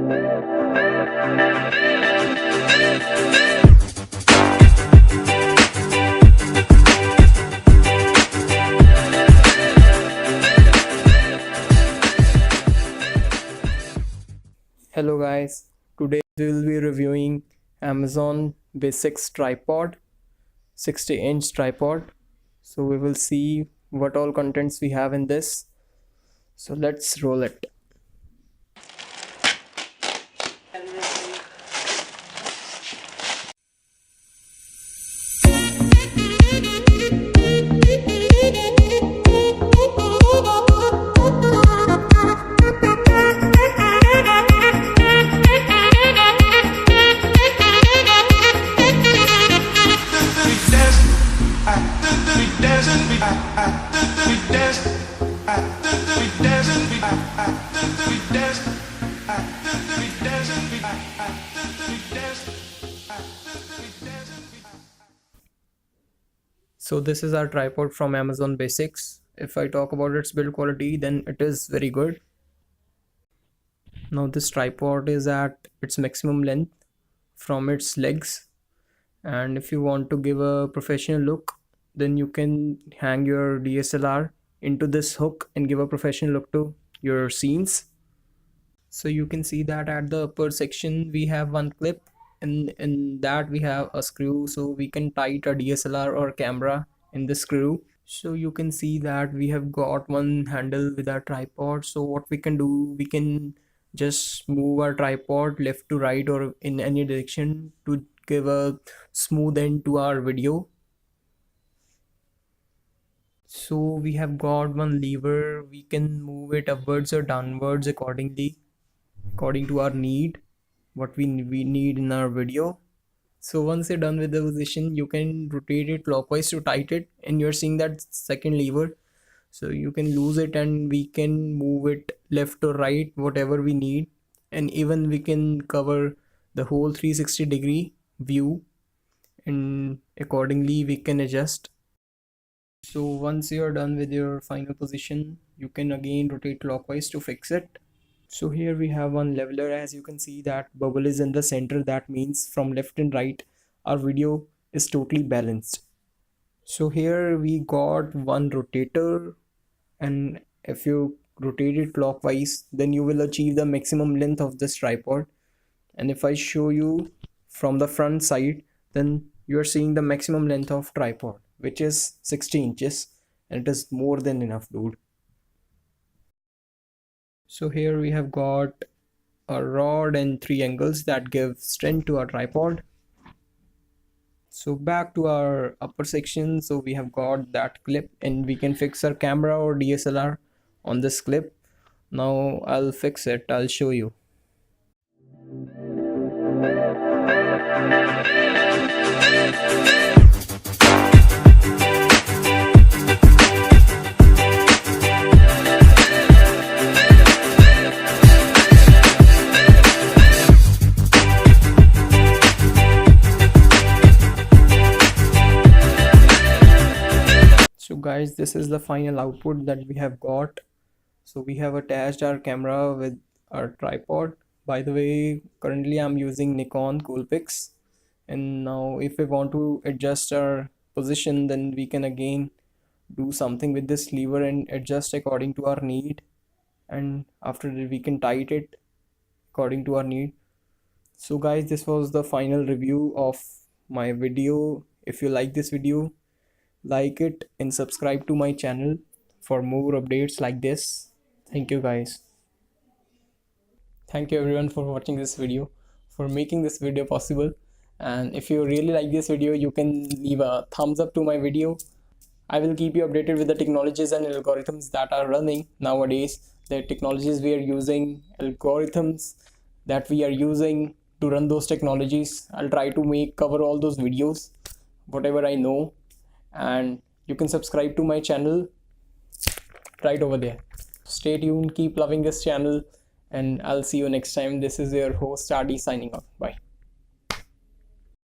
Hello guys, today we will be reviewing Amazon Basics tripod, 60-inch tripod. So we will see what all contents we have in this. So let's roll it. So this is our tripod from Amazon Basics. If I talk about its build quality, then it is very good. Now this tripod is at its maximum length from its legs, and if you want to give a professional look, then you can hang your DSLR into this hook and give a professional look to your scenes. So you can see that at the upper section we have one clip, and in that we have a screw, so we can tight a DSLR or camera in the screw. So you can see that we have got one handle with our tripod. So what we can do, we can just move our tripod left to right or in any direction to give a smooth end to our video. So we have got one lever, we can move it upwards or downwards according to our need, what we need in our video. So once you're done with the position, you can rotate it clockwise to tight it, and you're seeing that second lever. So you can lose it and we can move it left or right, whatever we need, and even we can cover the whole 360-degree view, and accordingly we can adjust. So once you're done with your final position, you can again rotate clockwise to fix it. So here we have one leveler. As you can see that bubble is in the center, that means from left and right our video is totally balanced. So here we got one rotator, and if you rotate it clockwise, then you will achieve the maximum length of this tripod. And if I show you from the front side, then you are seeing the maximum length of tripod, which is 60 inches, and it is more than enough, dude. So here we have got a rod and 3 angles that give strength to our tripod. So back to our upper section, so we have got that clip and we can fix our camera or DSLR on this clip. Now I'll fix it, I'll show you. So guys, this is the final output that we have got. So we have attached our camera with our tripod. By the way, currently I'm using Nikon Coolpix, and now if we want to adjust our position, then we can again do something with this lever and adjust according to our need, and after that we can tight it according to our need. So guys, this was the final review of my video. If you like this video, like it and subscribe to my channel for more updates like this. Thank you guys. Thank you everyone for watching this video, for making this video possible. And if you really like this video, you can leave a thumbs up to my video. I will keep you updated with the technologies and algorithms that are running nowadays, the technologies we are using, algorithms that we are using to run those technologies. I'll try to cover all those videos, whatever I know. And you can subscribe to my channel right over there. Stay tuned, keep loving this channel, and I'll see you next time. This is your host RD signing off. Bye.